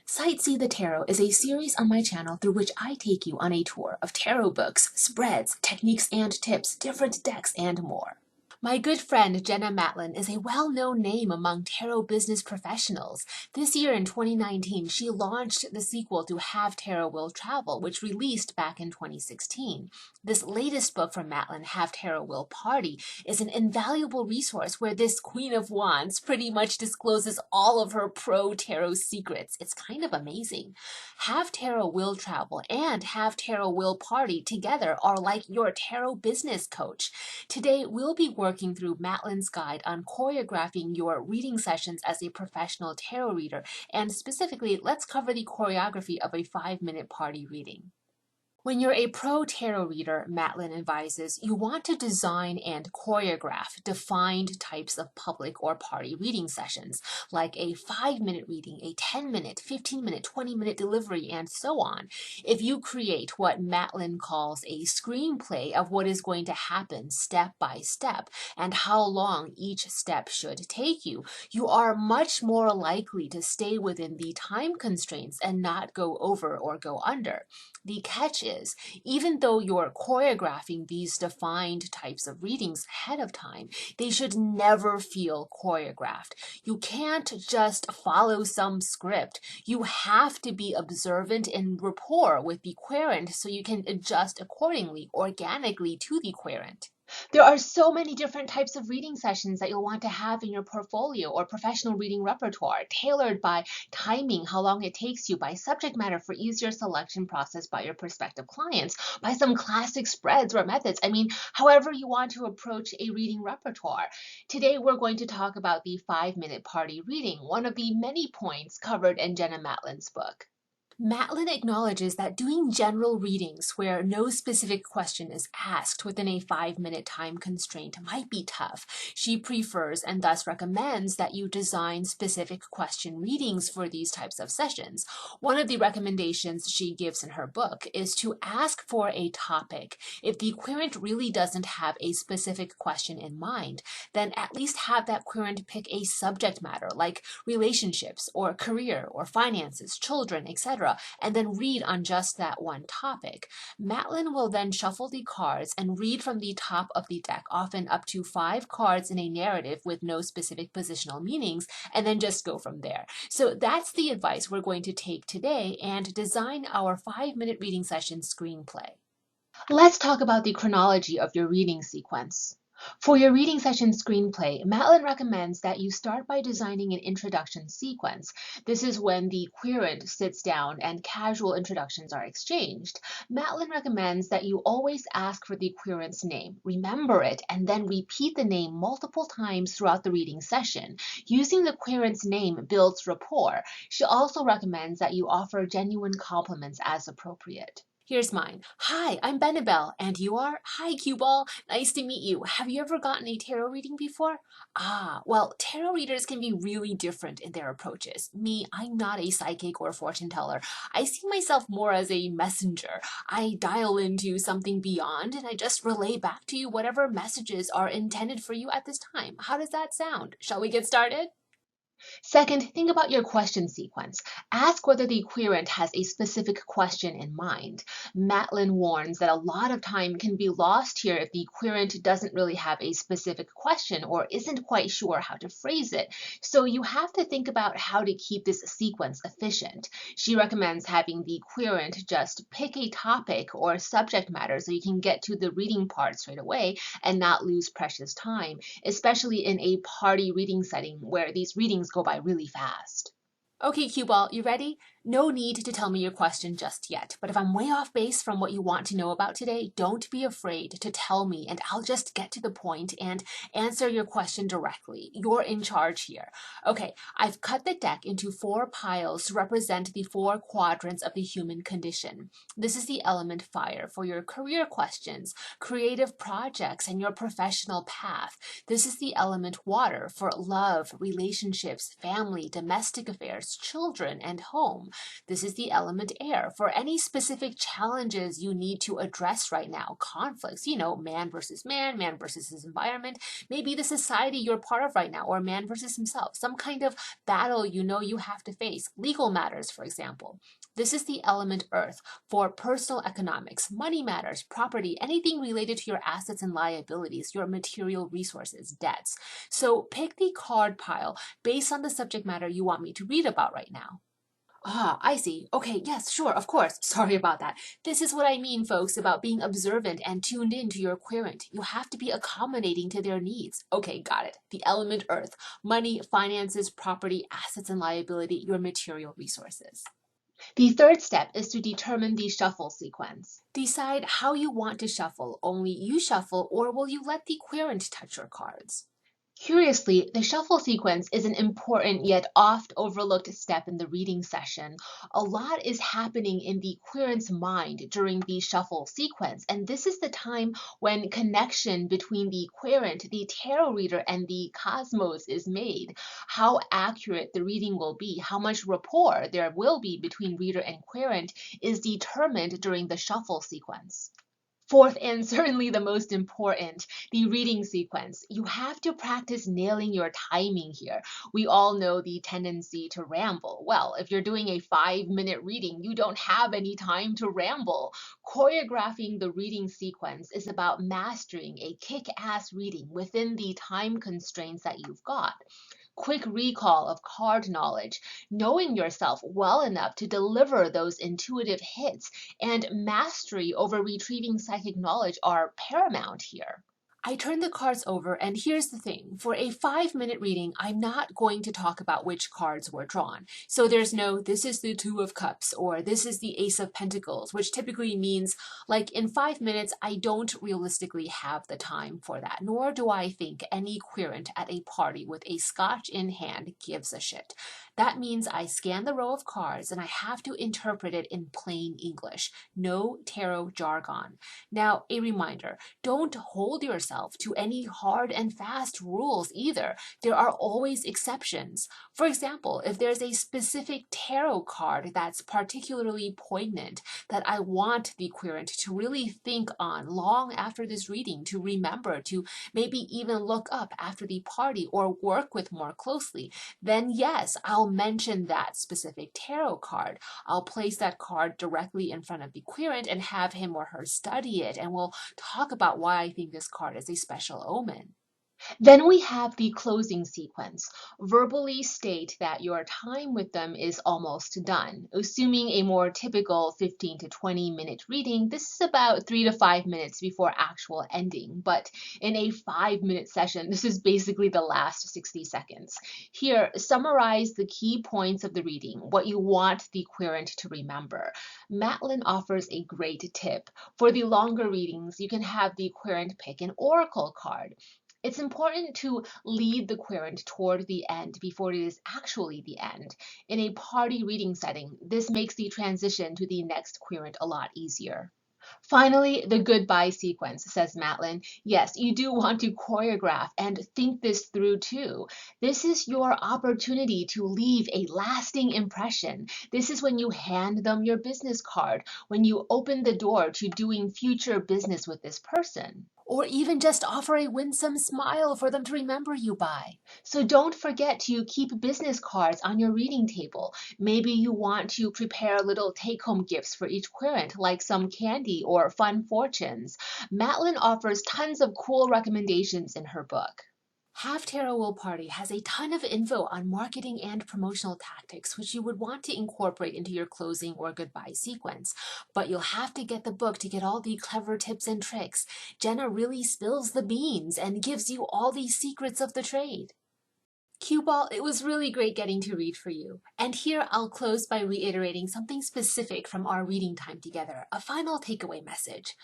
Sightsee the Tarot is a series on my channel through which I take you on a tour of tarot books, spreads, techniques and tips, different decks, and more. My good friend Jenna Matlin is a well-known name among tarot business professionals. This year in 2019, she launched the sequel to Have Tarot Will Travel, which released back in 2016. This latest book from Matlin, Have Tarot Will Party, is an invaluable resource where this Queen of Wands pretty much discloses all of her pro-tarot secrets. It's kind of amazing. Have Tarot Will Travel and Have Tarot Will Party together are like your tarot business coach. Today, we'll be working through Matlin's guide on choreographing your reading sessions as a professional tarot reader, and specifically, let's cover the choreography of a 5-minute party reading. When you're a pro tarot reader, Matlin advises, you want to design and choreograph defined types of public or party reading sessions, like a 5-minute reading, a 10-minute, 15-minute, 20-minute delivery, and so on. If you create what Matlin calls a screenplay of what is going to happen step by step and how long each step should take you, you are much more likely to stay within the time constraints and not go over or go under. The catch is, even though you're choreographing these defined types of readings ahead of time, they should never feel choreographed. You can't just follow some script. You have to be observant and rapport with the querent so you can adjust accordingly, organically to the querent. There are so many different types of reading sessions that you'll want to have in your portfolio or professional reading repertoire, tailored by timing, how long it takes you, by subject matter for easier selection process by your prospective clients, by some classic spreads or methods. However you want to approach a reading repertoire. Today, we're going to talk about the 5-minute party reading, one of the many points covered in Jenna Matlin's book. Matlin acknowledges that doing general readings where no specific question is asked within a 5-minute time constraint might be tough. She prefers and thus recommends that you design specific question readings for these types of sessions. One of the recommendations she gives in her book is to ask for a topic. If the querent really doesn't have a specific question in mind, then at least have that querent pick a subject matter like relationships or career or finances, children, etc., and then read on just that one topic. Matlin will then shuffle the cards and read from the top of the deck, often up to 5 cards in a narrative with no specific positional meanings, and then just go from there. So that's the advice we're going to take today and design our 5-minute reading session screenplay. Let's talk about the chronology of your reading sequence. For your reading session screenplay, Matlin recommends that you start by designing an introduction sequence. This is when the querent sits down and casual introductions are exchanged. Matlin recommends that you always ask for the querent's name, remember it, and then repeat the name multiple times throughout the reading session. Using the querent's name builds rapport. She also recommends that you offer genuine compliments as appropriate. Here's mine. Hi, I'm Benabel, and you are? Hi, Q-Ball. Nice to meet you. Have you ever gotten a tarot reading before? Well, tarot readers can be really different in their approaches. Me, I'm not a psychic or fortune teller. I see myself more as a messenger. I dial into something beyond, and I just relay back to you whatever messages are intended for you at this time. How does that sound? Shall we get started? Second, think about your question sequence. Ask whether the querent has a specific question in mind. Matlin warns that a lot of time can be lost here if the querent doesn't really have a specific question or isn't quite sure how to phrase it. So you have to think about how to keep this sequence efficient. She recommends having the querent just pick a topic or subject matter so you can get to the reading part straight away and not lose precious time, especially in a party reading setting where these readings go by really fast. Okay, Q-Ball, you ready? No need to tell me your question just yet, but if I'm way off base from what you want to know about today, don't be afraid to tell me and I'll just get to the point and answer your question directly. You're in charge here. Okay, I've cut the deck into 4 piles to represent the 4 quadrants of the human condition. This is the element fire for your career questions, creative projects, and your professional path. This is the element water for love, relationships, family, domestic affairs, business, children, and home. This is the element air. For any specific challenges you need to address right now, conflicts, man versus man, man versus his environment, maybe the society you're part of right now, or man versus himself, some kind of battle you have to face, legal matters, for example. This is the element earth for personal economics, money matters, property, anything related to your assets and liabilities, your material resources, debts. So pick the card pile based on the subject matter you want me to read about right now. Ah, I see. Okay, yes, sure, of course. Sorry about that. This is what I mean, folks, about being observant and tuned in to your querent. You have to be accommodating to their needs. Okay, got it. The element earth, money, finances, property, assets and liability, your material resources. The third step is to determine the shuffle sequence. Decide how you want to shuffle. Only you shuffle, or will you let the querent touch your cards? Curiously, the shuffle sequence is an important yet oft overlooked step in the reading session. A lot is happening in the querent's mind during the shuffle sequence, and this is the time when connection between the querent, the tarot reader, and the cosmos is made. How accurate the reading will be, how much rapport there will be between reader and querent is determined during the shuffle sequence. Fourth, and certainly the most important, the reading sequence. You have to practice nailing your timing here. We all know the tendency to ramble. Well, if you're doing a 5-minute reading, you don't have any time to ramble. Choreographing the reading sequence is about mastering a kick-ass reading within the time constraints that you've got. Quick recall of card knowledge, knowing yourself well enough to deliver those intuitive hits, and mastery over retrieving psychic knowledge are paramount here. I turn the cards over, and here's the thing. For a 5-minute reading, I'm not going to talk about which cards were drawn. So there's no, this is the Two of Cups, or this is the Ace of Pentacles, which typically means, like, in 5 minutes, I don't realistically have the time for that, nor do I think any querent at a party with a scotch in hand gives a shit. That means I scan the row of cards, and I have to interpret it in plain English. No tarot jargon. Now, a reminder, don't hold yourself to any hard and fast rules either. There are always exceptions. For example, if there's a specific tarot card that's particularly poignant that I want the querent to really think on long after this reading, to remember, to maybe even look up after the party or work with more closely, then yes, I'll mention that specific tarot card. I'll place that card directly in front of the querent and have him or her study it, and we'll talk about why I think this card is a special omen. Then we have the closing sequence. Verbally state that your time with them is almost done. Assuming a more typical 15 to 20-minute reading, this is about 3 to 5 minutes before actual ending. But in a 5-minute session, this is basically the last 60 seconds. Here, summarize the key points of the reading, what you want the querent to remember. Matlin offers a great tip. For the longer readings, you can have the querent pick an oracle card. It's important to lead the querent toward the end before it is actually the end. In a party reading setting, this makes the transition to the next querent a lot easier. Finally, the goodbye sequence, says Matlin. Yes, you do want to choreograph and think this through too. This is your opportunity to leave a lasting impression. This is when you hand them your business card, when you open the door to doing future business with this person. Or even just offer a winsome smile for them to remember you by. So don't forget to keep business cards on your reading table. Maybe you want to prepare little take-home gifts for each querent, like some candy or fun fortunes. Matlin offers tons of cool recommendations in her book. Have Tarot Will Party has a ton of info on marketing and promotional tactics, which you would want to incorporate into your closing or goodbye sequence. But you'll have to get the book to get all the clever tips and tricks. Jenna really spills the beans and gives you all the secrets of the trade. Cue Ball, it was really great getting to read for you. And here I'll close by reiterating something specific from our reading time together, a final takeaway message.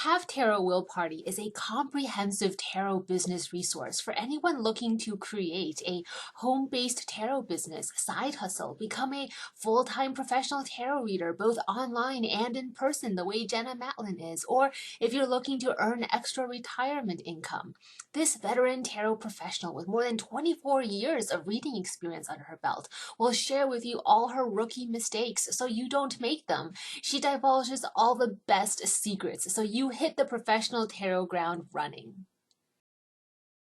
Have Tarot Will Party is a comprehensive tarot business resource for anyone looking to create a home-based tarot business, side hustle, become a full-time professional tarot reader, both online and in person, the way Jenna Matlin is, or if you're looking to earn extra retirement income. This veteran tarot professional with more than 24 years years of reading experience under her belt, will share with you all her rookie mistakes so you don't make them. She divulges all the best secrets so you hit the professional tarot ground running.